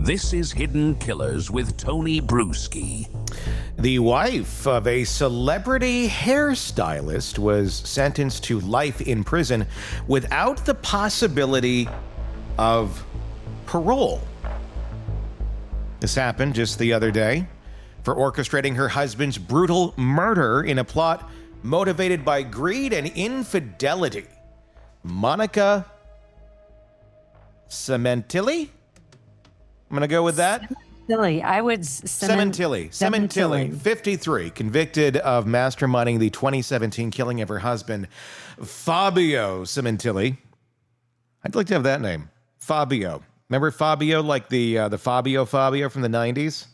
This is Hidden Killers with Tony Bruschi. The wife of a celebrity hairstylist was sentenced to life in prison without the possibility of parole. This happened just the other day for orchestrating her husband's brutal murder in a plot motivated by greed and infidelity. Monica Sementilli? I'm going to go with that. Sementilli, 53, convicted of masterminding the 2017 killing of her husband, Fabio Sementilli. I'd like to have that name, Fabio. Remember Fabio, like the Fabio from the 90s?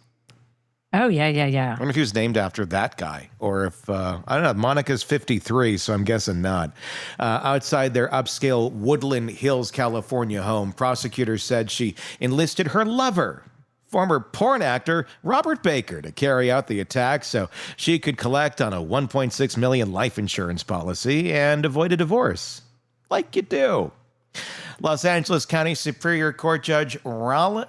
Oh, yeah. I wonder if he was named after that guy, or if, I don't know, Monica's 53, so I'm guessing not. Outside their upscale Woodland Hills, California home, prosecutors said she enlisted her lover, former porn actor Robert Baker, to carry out the attack so she could collect on a $1.6 million life insurance policy and avoid a divorce. Like you do. Los Angeles County Superior Court Judge Ronald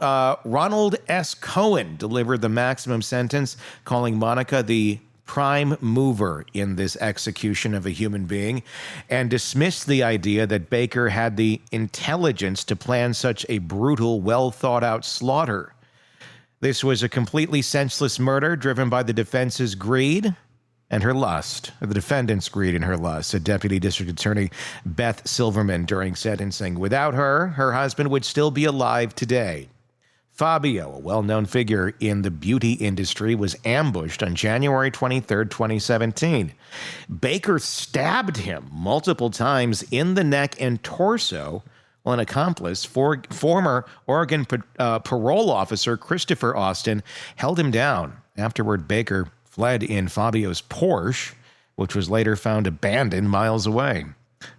S. Cohen delivered the maximum sentence, calling Monica the prime mover in this execution of a human being, and dismissed the idea that Baker had the intelligence to plan such a brutal, well-thought-out slaughter. This was a completely senseless murder driven by the defense's greed and her lust, or the defendant's greed and her lust, said Deputy District Attorney Beth Silverman during sentencing. Without her, her husband would still be alive today. Fabio, a well-known figure in the beauty industry, was ambushed on January 23, 2017. Baker stabbed him multiple times in the neck and torso, while an accomplice, former Oregon parole officer Christopher Austin, held him down. Afterward, Baker fled in Fabio's Porsche, which was later found abandoned miles away.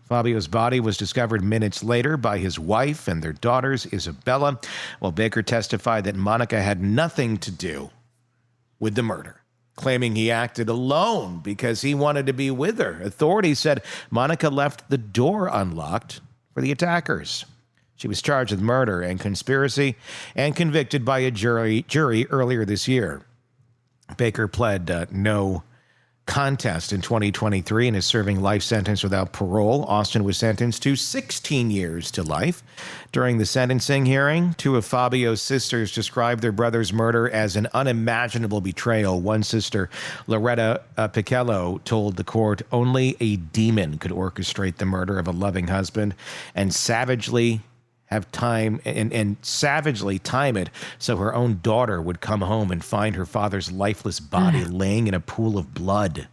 Fabio's body was discovered minutes later by his wife and their daughters, Isabella, while Baker testified that Monica had nothing to do with the murder, claiming he acted alone because he wanted to be with her. Authorities said Monica left the door unlocked for the attackers. She was charged with murder and conspiracy and convicted by a jury earlier this year. Baker pled no contest in 2023 and is serving life sentence without parole. Austin was sentenced to 16 years to life. During the sentencing hearing, two of Fabio's sisters described their brother's murder as an unimaginable betrayal. One sister, Loretta Pichello, told the court only a demon could orchestrate the murder of a loving husband and savagely time it so her own daughter would come home and find her father's lifeless body laying in a pool of blood.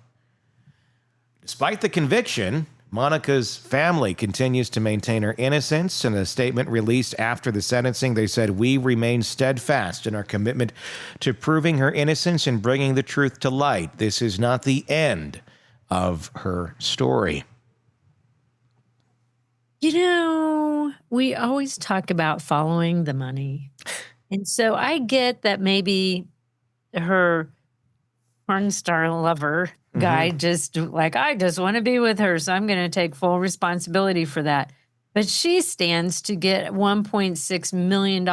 Despite the conviction, Monica's family continues to maintain her innocence. In a statement released after the sentencing, they said, "We remain steadfast in our commitment to proving her innocence and bringing the truth to light. This is not the end of her story." You know, we always talk about following the money. And so I get that maybe her porn star lover guy just like, I just want to be with her, so I'm going to take full responsibility for that. But she stands to get $1.6 million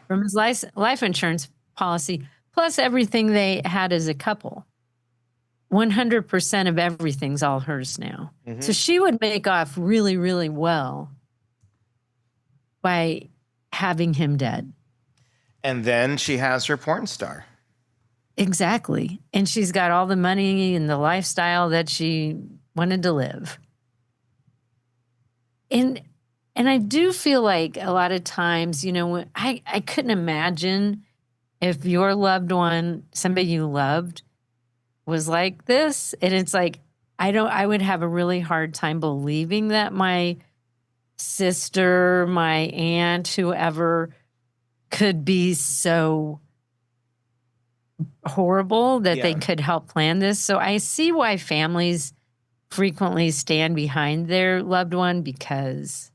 from his life insurance policy, plus everything they had as a couple. 100% of everything's all hers now. So she would make off really, really well by having him dead. And then she has her porn star. Exactly. And she's got all the money and the lifestyle that she wanted to live. And I do feel like a lot of times, you know, I couldn't imagine if your loved one, somebody you loved, was like this. And it's like, I would have a really hard time believing that my sister, my aunt, whoever could be so horrible that they could help plan this. So I see why families frequently stand behind their loved one, because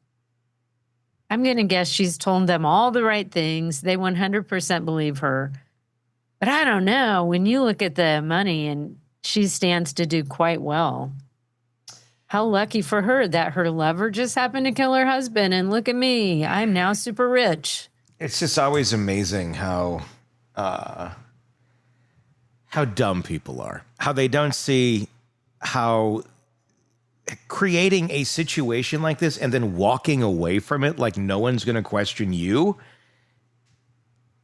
I'm going to guess she's told them all the right things. They 100% believe her. But I don't know. When you look at the money, and she stands to do quite well. How lucky for her that her lover just happened to kill her husband. And look at me. I'm now super rich. it's just always amazing how dumb people are, how they don't see how creating a situation like this and then walking away from it like no one's going to question you.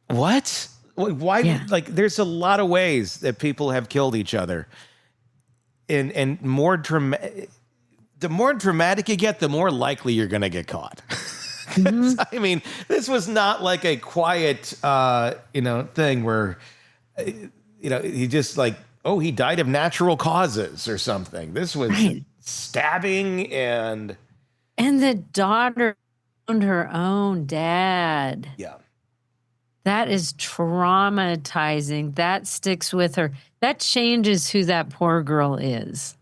What? Why? Yeah. Like, there's a lot of ways that people have killed each other. And more dramatic, the more dramatic you get, the more likely you're going to get caught. I mean, this was not like a quiet, thing where, he just like, oh, he died of natural causes or something. This was stabbing and the daughter owned her own dad. Yeah. That is traumatizing. That sticks with her. That changes who that poor girl is.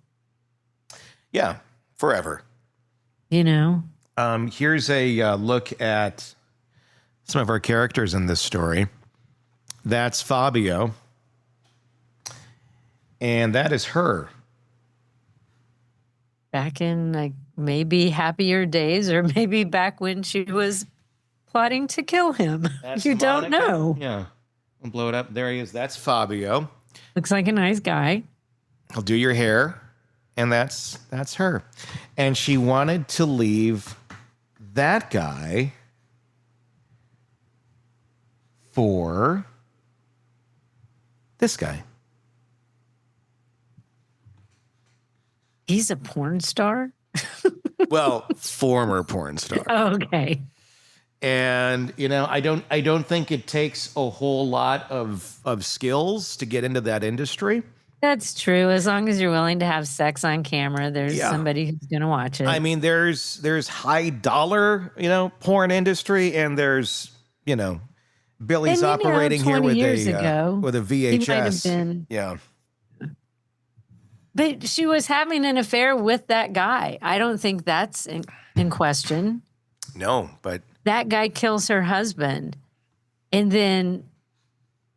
Yeah, forever. Here's a look at some of our characters in this story. That's Fabio. And that is her. Back in like maybe happier days, or maybe back when she was plotting to kill him. That's you Monica. don't know. Yeah. I'll blow it up. There he is. That's Fabio. Looks like a nice guy. He'll do your hair. And that's her. And she wanted to leave that guy for this guy. He's a porn star? Well, former porn star. Okay. And I don't think it takes a whole lot of skills to get into that industry. That's true. As long as you're willing to have sex on camera, there's somebody who's going to watch it. I mean, there's high dollar, porn industry, and there's, Billy's operating here with a VHS. He might have been. Yeah. But she was having an affair with that guy. I don't think that's in question. No, but that guy kills her husband. And then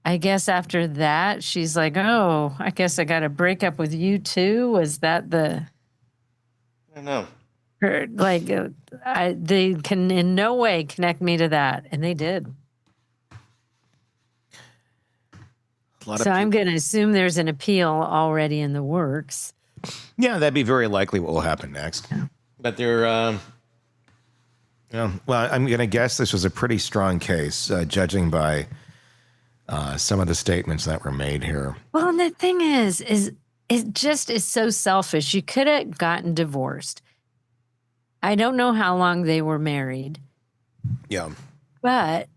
I guess after that, she's like, oh, I guess I got to break up with you too. Was that I don't know. They can in no way connect me to that. And they did. So I'm going to assume there's an appeal already in the works. Yeah, that'd be very likely what will happen next. Yeah. But they're, well, I'm going to guess this was a pretty strong case, judging by some of the statements that were made here. Well, and the thing is it just is so selfish. You could have gotten divorced. I don't know how long they were married. Yeah. But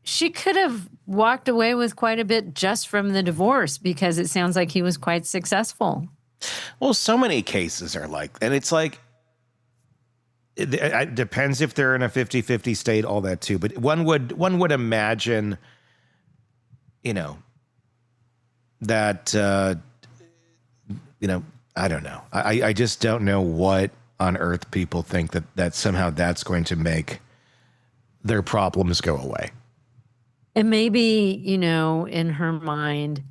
she could have walked away with quite a bit just from the divorce, because it sounds like he was quite successful. Well, so many cases are like, and it's like, it depends if they're in a 50-50 state, all that too. But one would imagine, that, I don't know. I just don't know what on earth people think that somehow that's going to make their problems go away. And maybe, in her mind,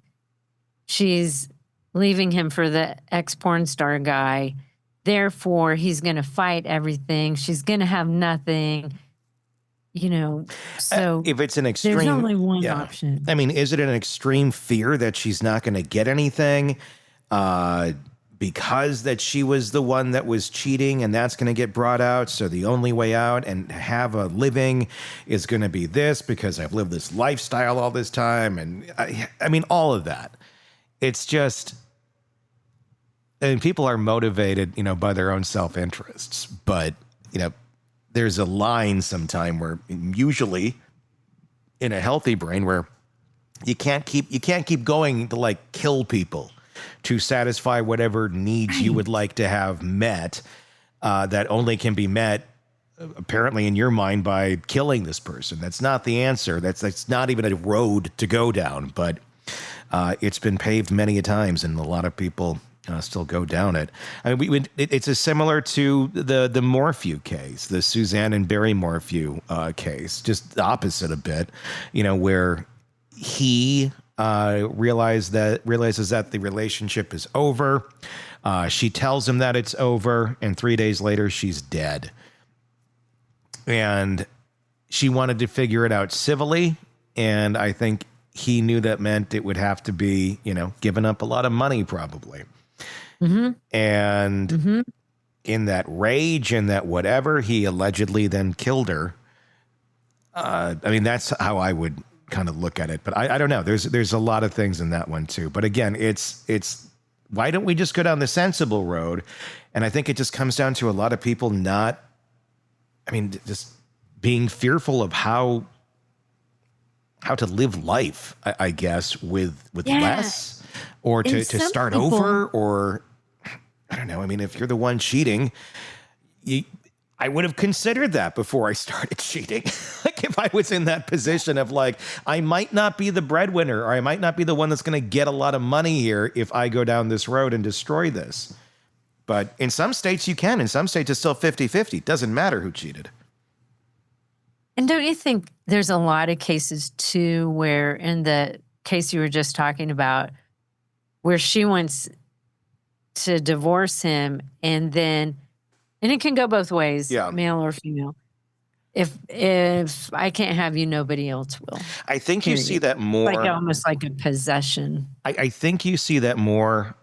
she's leaving him for the ex-porn star guy. Therefore, he's going to fight everything. She's going to have nothing, So if it's an extreme, there's only one option. I mean, is it an extreme fear that she's not going to get anything because that she was the one that was cheating, and that's going to get brought out? So the only way out and have a living is going to be this, because I've lived this lifestyle all this time. And I mean, all of that. It's just, and people are motivated, by their own self-interests. But, there's a line sometime where, usually in a healthy brain, where you can't keep going to like kill people to satisfy whatever needs you would like to have met, that only can be met apparently in your mind by killing this person. That's not the answer. That's not even a road to go down, but it's been paved many a times, and a lot of people still go down it. I mean, it's similar to the Morphew case, the Suzanne and Barry Morphew case, just the opposite a bit, where he realizes that the relationship is over. She tells him that it's over, and 3 days later she's dead. And she wanted to figure it out civilly, and I think he knew that meant it would have to be, giving up a lot of money probably. And in that rage and that whatever, he allegedly then killed her. I mean, that's how I would kind of look at it, but I don't know. There's a lot of things in that one too. But again, it's why don't we just go down the sensible road? And I think it just comes down to a lot of people just being fearful of how to live life, I guess, with less, or to start over, or I don't know. I mean, if you're the one cheating, I would have considered that before I started cheating. Like if I was in that position of like, I might not be the breadwinner, or I might not be the one that's going to get a lot of money here if I go down this road and destroy this. But in some states you can. In some states it's still 50-50. Doesn't matter who cheated. And don't you think there's a lot of cases too where, in the case you were just talking about, where she wants to divorce him, and it can go both ways, male or female. If I can't have you, nobody else will. I think you see that more, like almost like a possession. I think you see that more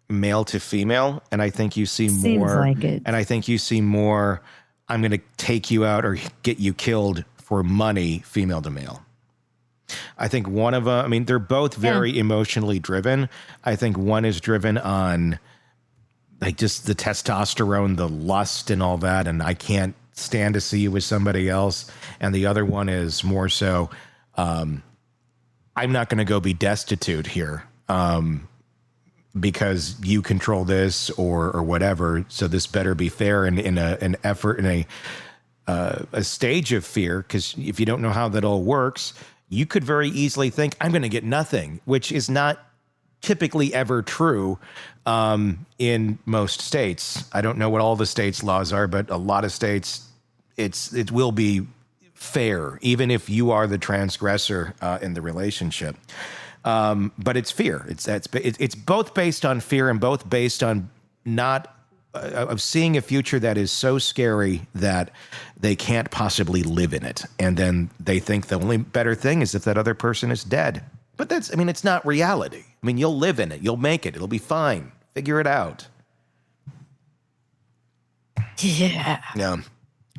male to female, and I think you see more, like it. And I think you see more, I'm going to take you out or get you killed for money, female to male. I think one of them, I mean, they're both very emotionally driven. I think one is driven on like just the testosterone, the lust and all that, and I can't stand to see you with somebody else. And the other one is more so, I'm not going to go be destitute here because you control this or whatever. So this better be fair, and in an effort, in a stage of fear, because if you don't know how that all works, you could very easily think, I'm going to get nothing, which is not typically ever true in most states. I don't know what all the states' laws are, but a lot of states, it will be fair, even if you are the transgressor in the relationship. But it's fear. It's both based on fear and both based on not of seeing a future that is so scary that they can't possibly live in it. And then they think the only better thing is if that other person is dead. But it's not reality. I mean, you'll live in it. You'll make it. It'll be fine. Figure it out. Yeah. Yeah.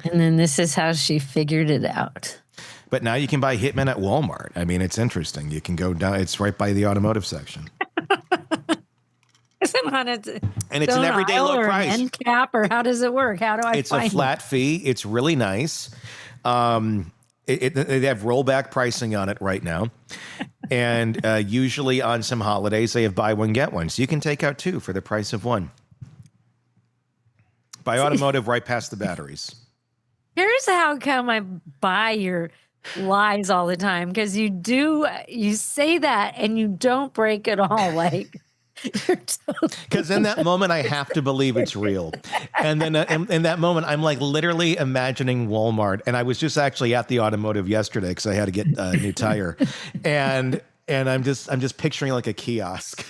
And then this is how she figured it out. But now you can buy Hitman at Walmart. I mean, it's interesting. You can go down. It's right by the automotive section. And it's an everyday low price. An end cap, or how does it work? How do I It's find a flat fee. It's really nice. They have rollback pricing on it right now. And usually on some holidays, they have buy one, get one. So you can take out two for the price of one. Buy automotive right past the batteries. Here's how come I buy your lies all the time. Because you say that and you don't break it all. Like, because in that moment, I have to believe it's real. And then in that moment, I'm like literally imagining Walmart. And I was just actually at the automotive yesterday because I had to get a new tire. And I'm just picturing like a kiosk.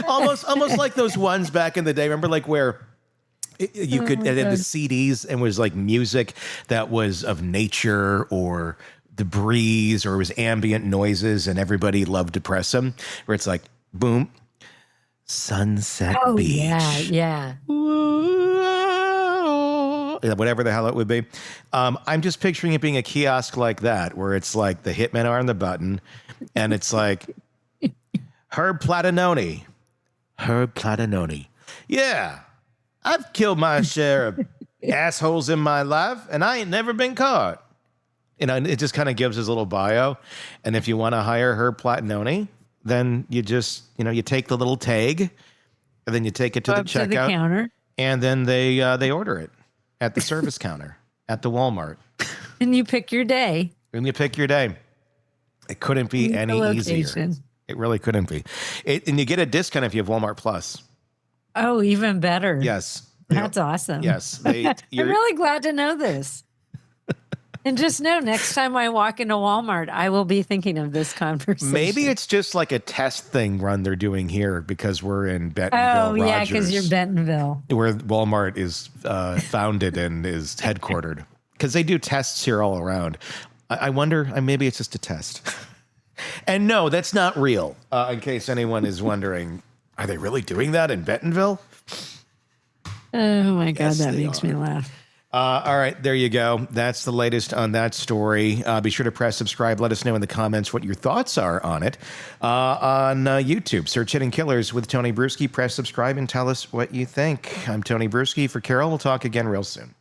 almost like those ones back in the day. Remember like where you could edit the CDs and was like music that was of nature or the breeze, or it was ambient noises, and everybody loved to press them, where it's like, boom, Sunset Beach. Yeah. Whatever the hell it would be. I'm just picturing it being a kiosk like that, where it's like the hitmen are on the button, and it's like, Herb Platinoni. Yeah, I've killed my share of assholes in my life, and I ain't never been caught. It just kind of gives his little bio. And if you want to hire Herb Platinoni, then you just, you take the little tag, and then you take it to the checkout, to the counter, and then they order it at the service counter at the Walmart. And you pick your day. It couldn't be any easier. It really couldn't be. And you get a discount if you have Walmart Plus. Oh, even better. Yes. That's awesome. Yes. I'm really glad to know this. And just know, next time I walk into Walmart, I will be thinking of this conversation. Maybe it's just like a test thing run they're doing here because we're in Bentonville, Oh, yeah, because you're Bentonville. Where Walmart is founded and is headquartered. because they do tests here all around. I wonder, maybe it's just a test. And no, that's not real. In case anyone is wondering, are they really doing that in Bentonville? Oh my God, Yes, that they makes are. me laugh. All right, there you go. That's the latest on that story. Be sure to press subscribe. Let us know in the comments what your thoughts are on it. On YouTube, search Hidden Killers with Tony Bruschi. Press subscribe and tell us what you think. I'm Tony Bruschi for Carol. We'll talk again real soon.